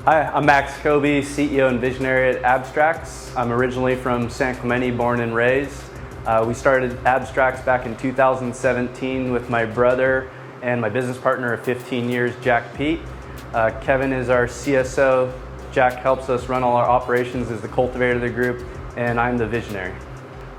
Hi, I'm Max Kobe, CEO and visionary at Abstrax. I'm originally from San Clemente, born and raised. We started Abstrax back in 2017 with my brother and my business partner of 15 years, Jack Pete. Kevin is our CSO. Jack helps us run all our operations as the cultivator of the group, and I'm the visionary.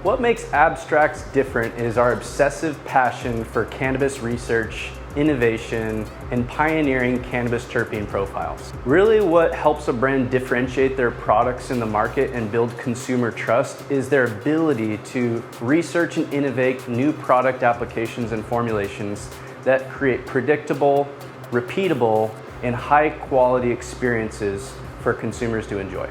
What makes Abstrax different is our obsessive passion for cannabis research, innovation, and pioneering cannabis terpene profiles. Really what helps a brand differentiate their products in the market and build consumer trust is their ability to research and innovate new product applications and formulations that create predictable, repeatable, and high quality experiences for consumers to enjoy.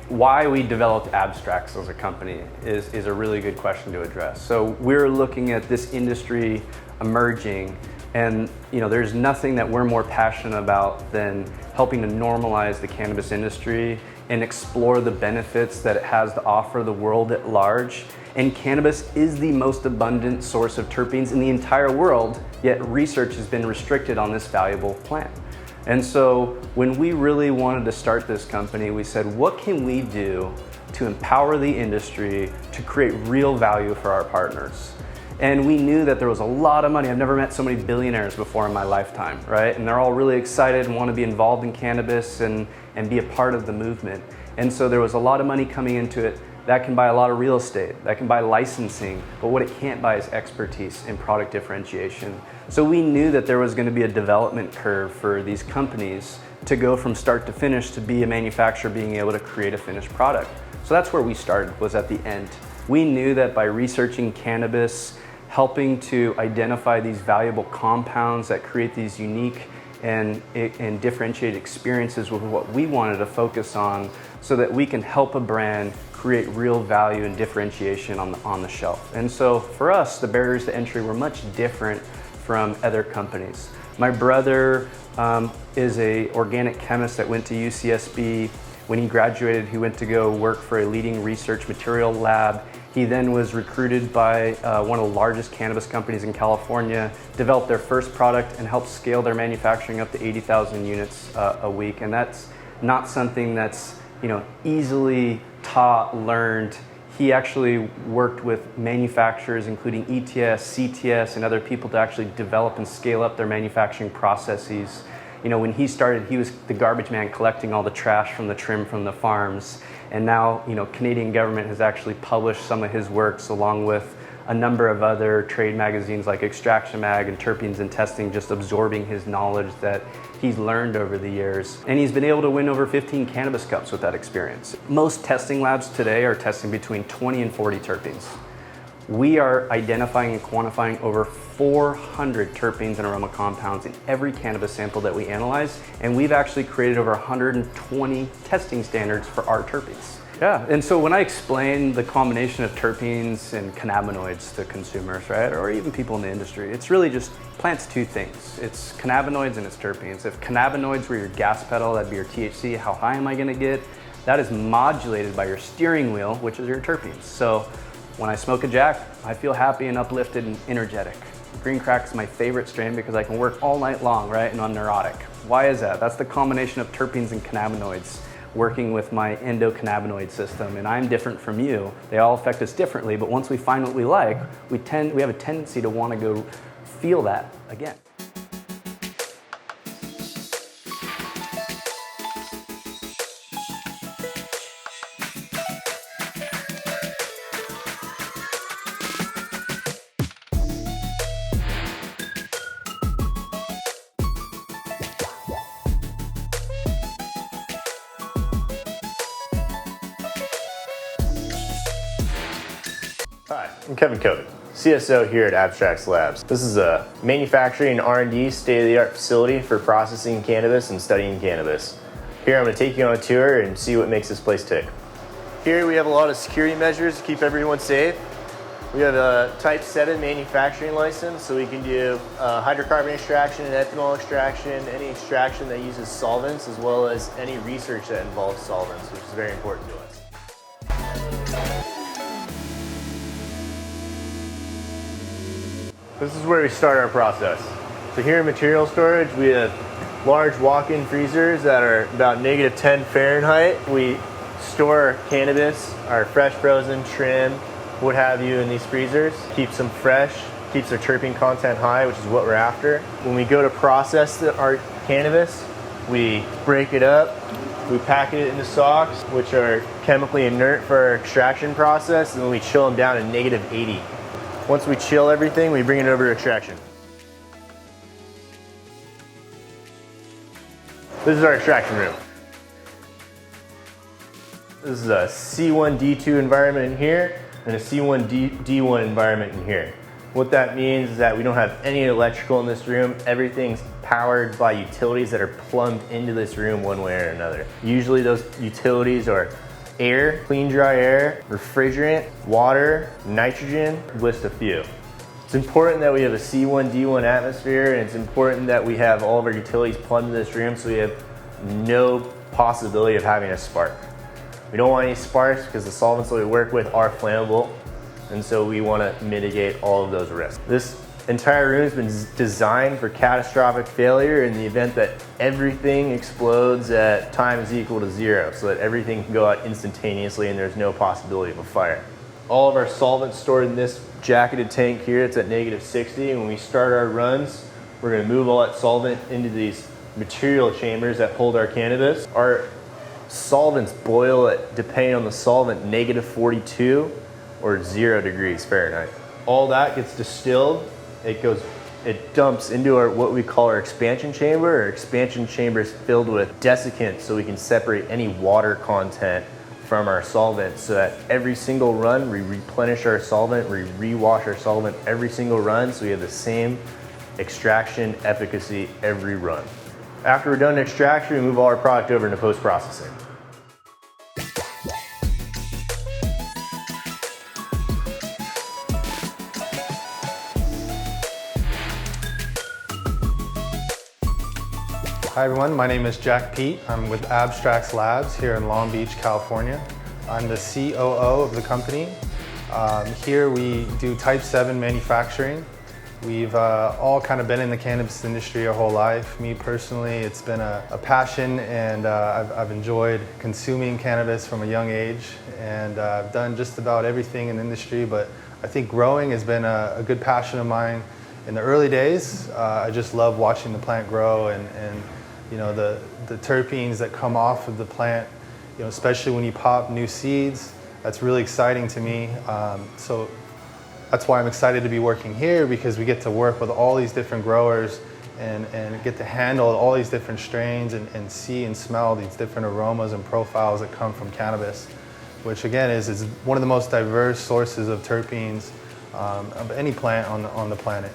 Why we developed Abstrax as a company is a really good question to address. So we're looking at this industry emerging, and there's nothing that we're more passionate about than helping to normalize the cannabis industry and explore the benefits that it has to offer the world at large. And cannabis is the most abundant source of terpenes in the entire world, yet research has been restricted on this valuable plant. And so when we really wanted to start this company, we said, what can we do to empower the industry to create real value for our partners? And we knew that there was a lot of money. I've never met so many billionaires before in my lifetime, right? And they're all really excited and want to be involved in cannabis and be a part of the movement. And so there was a lot of money coming into it. That can buy a lot of real estate, that can buy licensing, but what it can't buy is expertise in product differentiation. So we knew that there was going to be a development curve for these companies to go from start to finish to be a manufacturer being able to create a finished product. So that's where we started, was at the end. We knew that by researching cannabis, helping to identify these valuable compounds that create these unique and differentiated experiences with what we wanted to focus on so that we can help a brand create real value and differentiation on the shelf. And so for us, the barriers to entry were much different from other companies. My brother is an organic chemist that went to UCSB. When he graduated, he went to go work for a leading research material lab. He then was recruited by one of the largest cannabis companies in California, developed their first product and helped scale their manufacturing up to 80,000 units a week. And that's not something that's easily taught, learned. He actually worked with manufacturers, including ETS, CTS, and other people to actually develop and scale up their manufacturing processes. When he started, he was the garbage man collecting all the trash from the trim from the farms. And now, Canadian government has actually published some of his works along with a number of other trade magazines like Extraction Mag and Terpenes and Testing, just absorbing his knowledge that he's learned over the years. And he's been able to win over 15 cannabis cups with that experience. Most testing labs today are testing between 20 and 40 terpenes. We are identifying and quantifying over 400 terpenes and aroma compounds in every cannabis sample that we analyze, and we've actually created over 120 testing standards for our terpenes. Yeah, and so when I explain the combination of terpenes and cannabinoids to consumers, right, or even people in the industry, it's really just plants two things. It's cannabinoids and it's terpenes. If cannabinoids were your gas pedal, that'd be your THC. How high am I gonna get? That is modulated by your steering wheel, which is your terpenes. So when I smoke a jack, I feel happy and uplifted and energetic. Green Crack is my favorite strain because I can work all night long, right, and I'm neurotic. Why is that? That's the combination of terpenes and cannabinoids working with my endocannabinoid system, and I'm different from you. They all affect us differently, but once we find what we like, we have a tendency to want to go feel that again. Hi, I'm Kevin Kobe, CSO here at Abstrax Labs. This is a manufacturing and R&D state-of-the-art facility for processing cannabis and studying cannabis. Here I'm going to take you on a tour and see what makes this place tick. Here we have a lot of security measures to keep everyone safe. We have a Type 7 manufacturing license, so we can do hydrocarbon extraction and ethanol extraction, any extraction that uses solvents, as well as any research that involves solvents, which is very important to us. This is where we start our process. So here in material storage, we have large walk-in freezers that are about -10 Fahrenheit. We store our cannabis, our fresh frozen, trim, what have you in these freezers. Keeps them fresh, keeps their terpene content high, which is what we're after. When we go to process our cannabis, we break it up, we pack it into socks, which are chemically inert for our extraction process, and then we chill them down to -80. Once we chill everything, we bring it over to extraction. This is our extraction room. This is a C1D2 environment in here and a C1D1 environment in here. What that means is that we don't have any electrical in this room. Everything's powered by utilities that are plumbed into this room one way or another. Usually those utilities are air, clean dry air, refrigerant, water, nitrogen, list a few. It's important that we have a C1D1 atmosphere, and it's important that we have all of our utilities plumbed into this room so we have no possibility of having a spark. We don't want any sparks because the solvents that we work with are flammable, and so we want to mitigate all of those risks. This entire room has been designed for catastrophic failure in the event that everything explodes at time is equal to 0, so that everything can go out instantaneously and there's no possibility of a fire. All of our solvents stored in this jacketed tank here. It's at -60. When we start our runs, we're going to move all that solvent into these material chambers that hold our cannabis. Our solvents boil at, depending on the solvent, -42 or 0 degrees Fahrenheit. All that gets distilled. It dumps into our what we call our expansion chamber. Our expansion chamber is filled with desiccant so we can separate any water content from our solvent, so that every single run we replenish our solvent, we rewash our solvent every single run, so we have the same extraction efficacy every run. After we're done extraction, we move all our product over into post-processing. Hi everyone, my name is Jack Pete. I'm with Abstrax Labs here in Long Beach, California. I'm the COO of the company. Here we do Type 7 manufacturing. We've all kind of been in the cannabis industry our whole life. Me personally, it's been a passion, and I've enjoyed consuming cannabis from a young age, and I've done just about everything in the industry, but I think growing has been a good passion of mine. In the early days, I just love watching the plant grow and you know, the terpenes that come off of the plant, you know, especially when you pop new seeds. That's really exciting to me. So that's why I'm excited to be working here, because we get to work with all these different growers and get to handle all these different strains and see and smell these different aromas and profiles that come from cannabis, which again is one of the most diverse sources of terpenes of any plant on the planet.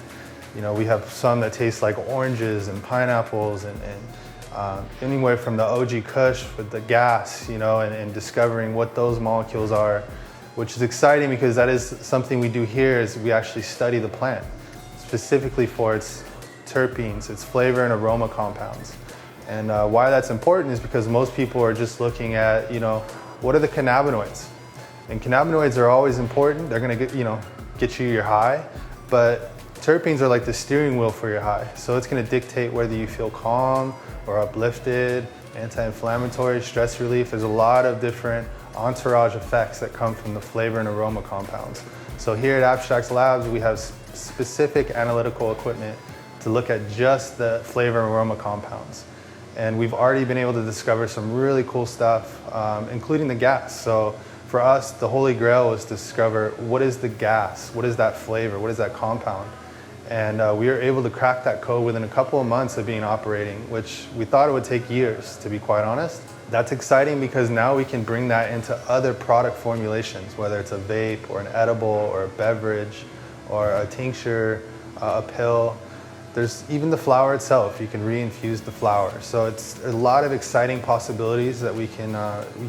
You know, we have some that taste like oranges and pineapples and anywhere from the OG Kush with the gas, you know, and discovering what those molecules are, which is exciting because that is something we do here, is we actually study the plant specifically for its terpenes, its flavor and aroma compounds. And why that's important is because most people are just looking at, you know, what are the cannabinoids? And cannabinoids are always important. They're gonna get you your high, but terpenes are like the steering wheel for your high. So it's gonna dictate whether you feel calm or uplifted, anti-inflammatory, stress relief. There's a lot of different entourage effects that come from the flavor and aroma compounds. So here at Abstrax Labs, we have specific analytical equipment to look at just the flavor and aroma compounds. And we've already been able to discover some really cool stuff, including the gas. So for us, the holy grail was to discover what is the gas, what is that flavor, what is that compound. And we were able to crack that code within a couple of months of being operating, which we thought it would take years, to be quite honest. That's exciting because now we can bring that into other product formulations, whether it's a vape or an edible or a beverage or a tincture, a pill. There's even the flower itself. You can re-infuse the flower. So it's a lot of exciting possibilities that we can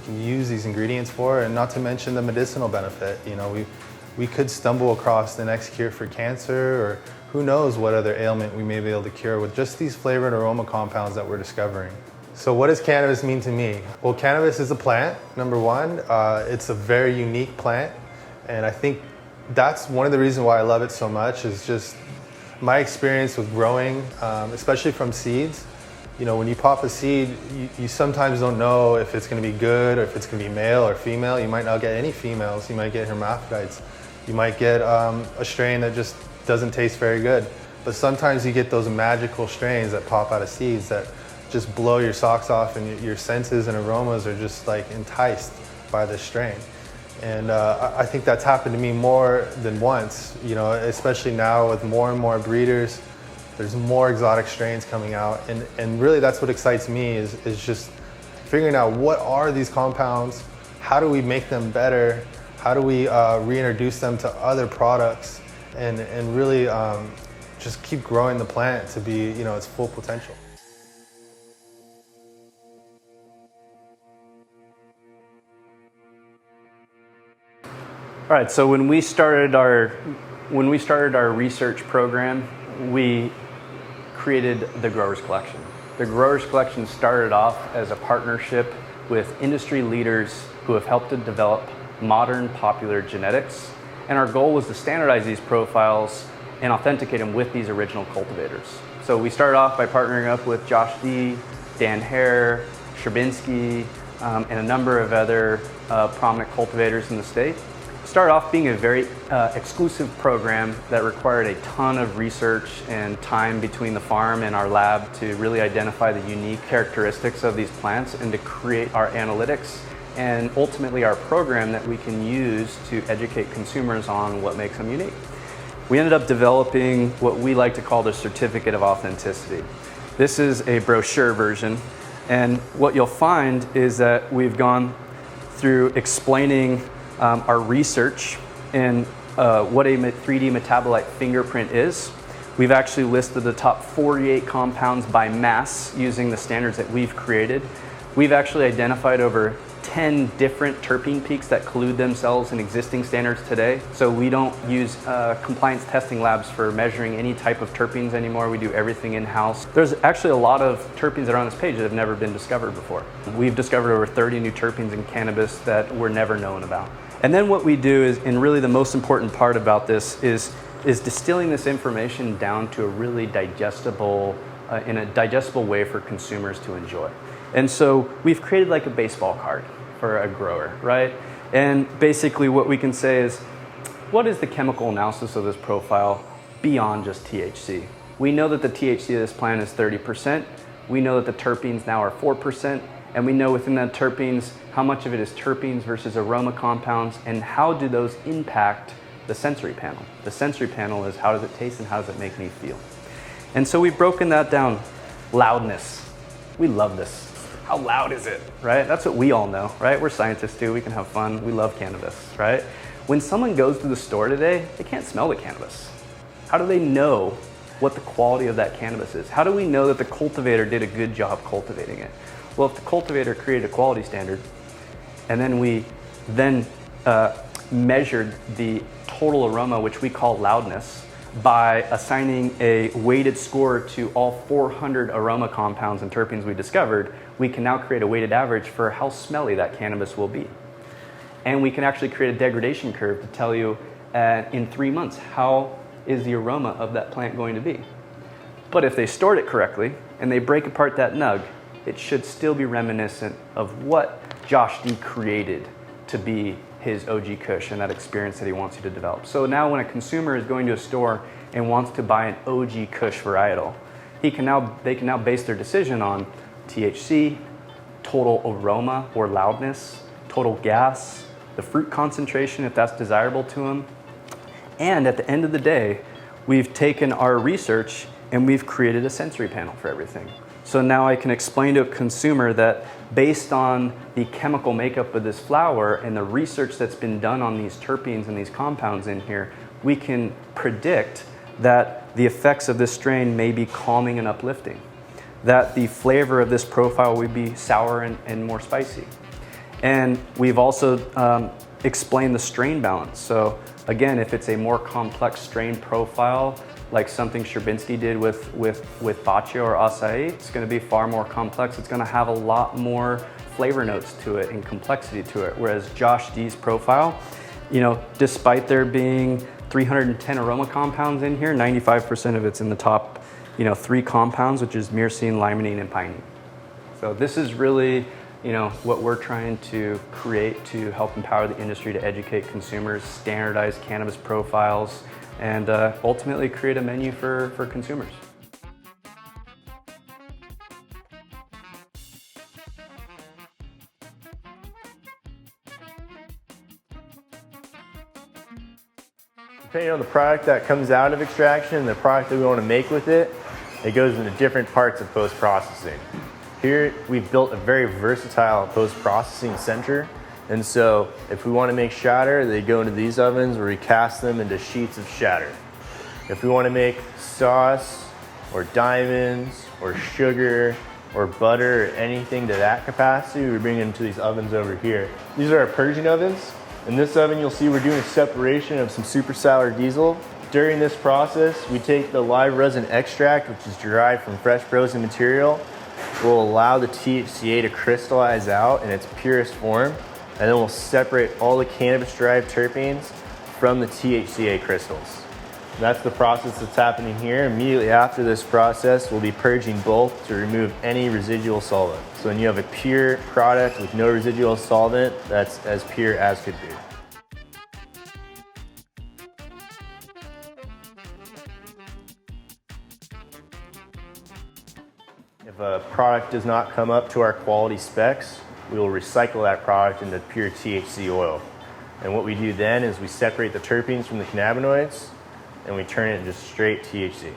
use these ingredients for, and not to mention the medicinal benefit. You know, we could stumble across the next cure for cancer, or who knows what other ailment we may be able to cure with just these flavor and aroma compounds that we're discovering. So what does cannabis mean to me? Well, cannabis is a plant, number one. It's a very unique plant, and I think that's one of the reasons why I love it so much, is just my experience with growing, especially from seeds. When you pop a seed, you sometimes don't know if it's going to be good or if it's going to be male or female. You might not get any females. You might get hermaphrodites. You might get a strain that just doesn't taste very good. But sometimes you get those magical strains that pop out of seeds that just blow your socks off, and your senses and aromas are just like enticed by this strain. And I think that's happened to me more than once, especially now with more and more breeders. There's more exotic strains coming out, and really that's what excites me is just figuring out what are these compounds, how do we make them better, how do we reintroduce them to other products, and really just keep growing the plant to be its full potential. All right, so when we started our research program, we created the Growers Collection. The Growers Collection started off as a partnership with industry leaders who have helped to develop modern popular genetics, and our goal was to standardize these profiles and authenticate them with these original cultivators. So we started off by partnering up with Josh D, Dan Hare, Sherbinski, and a number of other prominent cultivators in the state. Started off being a very exclusive program that required a ton of research and time between the farm and our lab to really identify the unique characteristics of these plants and to create our analytics and ultimately our program that we can use to educate consumers on what makes them unique. We ended up developing what we like to call the Certificate of Authenticity. This is a brochure version, and what you'll find is that we've gone through explaining our research and what a 3D metabolite fingerprint is. We've actually listed the top 48 compounds by mass using the standards that we've created. We've actually identified over 10 different terpene peaks that collude themselves in existing standards today. So we don't use compliance testing labs for measuring any type of terpenes anymore. We do everything in-house. There's actually a lot of terpenes that are on this page that have never been discovered before. We've discovered over 30 new terpenes in cannabis that were never known about. And then what we do is, and really the most important part about this is distilling this information down to a really digestible, in a digestible way for consumers to enjoy. And so we've created like a baseball card for a grower, right? And basically what we can say is, what is the chemical analysis of this profile beyond just THC? We know that the THC of this plant is 30%. We know that the terpenes now are 4%. And we know within that terpenes, how much of it is terpenes versus aroma compounds, and how do those impact the sensory panel? The sensory panel is how does it taste and how does it make me feel? And so we've broken that down. Loudness. We love this. How loud is it, right? That's what we all know, right? We're scientists too, we can have fun, we love cannabis, right? When someone goes to the store today, they can't smell the cannabis. How do they know what the quality of that cannabis is? How do we know that the cultivator did a good job cultivating it? Well, if the cultivator created a quality standard, and then we measured the total aroma, which we call loudness, by assigning a weighted score to all 400 aroma compounds and terpenes we discovered, we can now create a weighted average for how smelly that cannabis will be. And we can actually create a degradation curve to tell you in 3 months, how is the aroma of that plant going to be? But if they stored it correctly and they break apart that nug, it should still be reminiscent of what Josh D created to be his OG Kush and that experience that he wants you to develop. So now when a consumer is going to a store and wants to buy an OG Kush varietal, they can now base their decision on THC, total aroma or loudness, total gas, the fruit concentration if that's desirable to them. And at the end of the day, we've taken our research and we've created a sensory panel for everything. So now I can explain to a consumer that based on the chemical makeup of this flower and the research that's been done on these terpenes and these compounds in here, we can predict that the effects of this strain may be calming and uplifting, that the flavor of this profile would be sour and more spicy. And we've also explained the strain balance. So again, if it's a more complex strain profile, like something Sherbinski did with Baccio or Acai, it's going to be far more complex. It's going to have a lot more flavor notes to it and complexity to it. Whereas Josh D's profile, despite there being 310 aroma compounds in here, 95% of it's in the top three compounds, which is myrcene, limonene, and pinene. So this is really what we're trying to create to help empower the industry to educate consumers, standardize cannabis profiles, and ultimately create a menu for consumers. Depending on the product that comes out of extraction and the product that we want to make with it, it goes into different parts of post-processing. Here we've built a very versatile post-processing center, and so if we want to make shatter, they go into these ovens where we cast them into sheets of shatter. If we want to make sauce or diamonds or sugar or butter or anything to that capacity, we bring it into these ovens over here. These are our purging ovens. In this oven, you'll see we're doing a separation of some super sour diesel. During this process, we take the live resin extract, which is derived from fresh frozen material. We'll allow the THCA to crystallize out in its purest form, and then we'll separate all the cannabis-derived terpenes from the THCA crystals. That's the process that's happening here. Immediately after this process, we'll be purging both to remove any residual solvent. So when you have a pure product with no residual solvent, that's as pure as could be. If a product does not come up to our quality specs, we will recycle that product into pure THC oil. And what we do then is we separate the terpenes from the cannabinoids and we turn it into straight THC.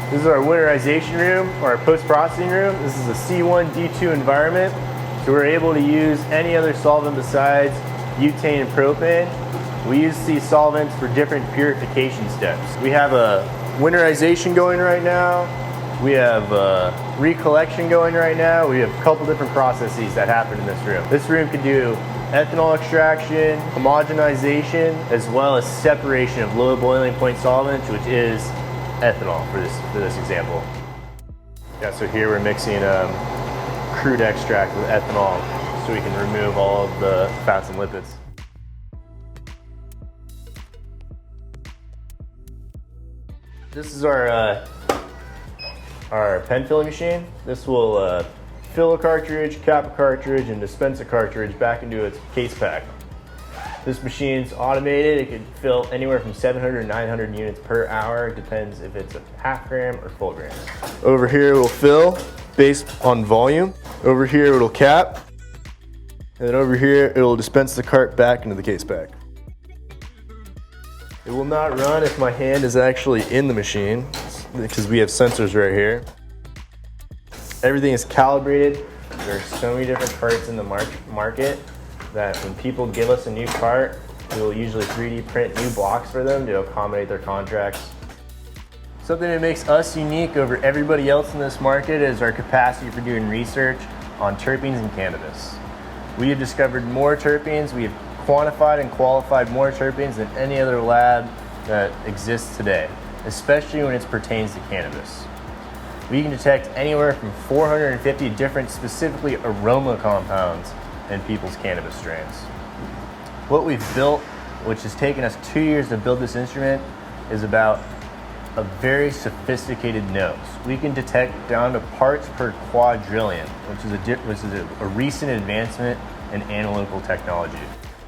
This is our winterization room, or our post-processing room. This is a C1, D2 environment, so we're able to use any other solvent besides butane and propane. We use these solvents for different purification steps. We have a winterization going right now. We have recollection going right now. We have a couple different processes that happen in this room. This room can do ethanol extraction, homogenization, as well as separation of low boiling point solvents, which is ethanol for this example. Yeah, so here we're mixing crude extract with ethanol so we can remove all of the fats and lipids. This is our pen filling machine. This will fill a cartridge, cap a cartridge, and dispense a cartridge back into its case pack. This machine's automated. It can fill anywhere from 700 to 900 units per hour. It depends if it's a half gram or full gram. Over here it will fill based on volume. Over here it'll cap. And then over here it will dispense the cart back into the case pack. It will not run if my hand is actually in the machine because we have sensors right here. Everything is calibrated. There are so many different carts in the market that when people give us a new cart, we will usually 3D print new blocks for them to accommodate their contracts. Something that makes us unique over everybody else in this market is our capacity for doing research on terpenes and cannabis. We have discovered more terpenes, we have quantified and qualified more terpenes than any other lab that exists today, especially when it pertains to cannabis. We can detect anywhere from 450 different specifically aroma compounds in people's cannabis strains. What we've built, which has taken us 2 years to build this instrument, is about a very sophisticated nose. We can detect down to parts per quadrillion, which is a recent advancement in analytical technology.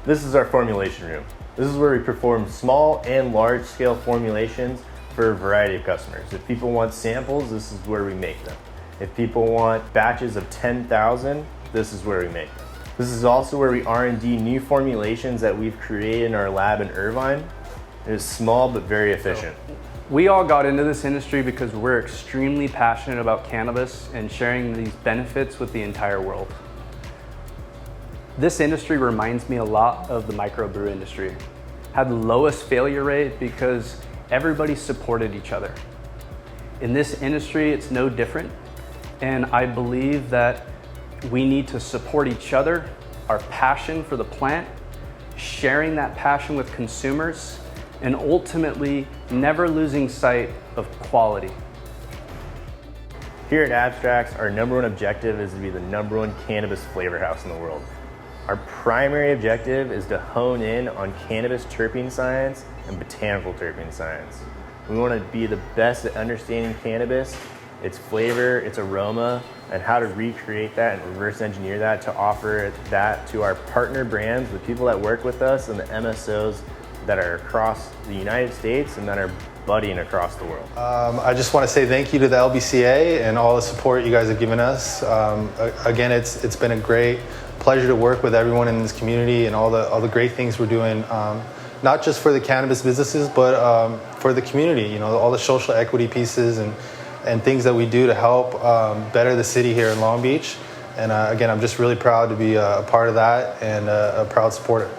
This is our formulation room. This is where we perform small and large scale formulations for a variety of customers. If people want samples, this is where we make them. If people want batches of 10,000, this is where we make them. This is also where we R&D new formulations that we've created in our lab in Irvine. It is small but very efficient. We all got into this industry because we're extremely passionate about cannabis and sharing these benefits with the entire world. This industry reminds me a lot of the microbrew industry. Had the lowest failure rate because everybody supported each other. In this industry, it's no different, and I believe that we need to support each other, our passion for the plant, sharing that passion with consumers, and ultimately never losing sight of quality. Here at Abstrax, our number one objective is to be the number one cannabis flavor house in the world. Our primary objective is to hone in on cannabis terpene science and botanical terpene science. We want to be the best at understanding cannabis, its flavor, its aroma, and how to recreate that and reverse engineer that to offer that to our partner brands, the people that work with us, and the MSOs that are across the United States and that are budding across the world. I just want to say thank you to the LBCA and all the support you guys have given us. Again, it's been a great pleasure to work with everyone in this community and all the great things we're doing, not just for the cannabis businesses, but for the community. You know, all the social equity pieces and things that we do to help better the city here in Long Beach. And again, I'm just really proud to be a part of that and a proud supporter.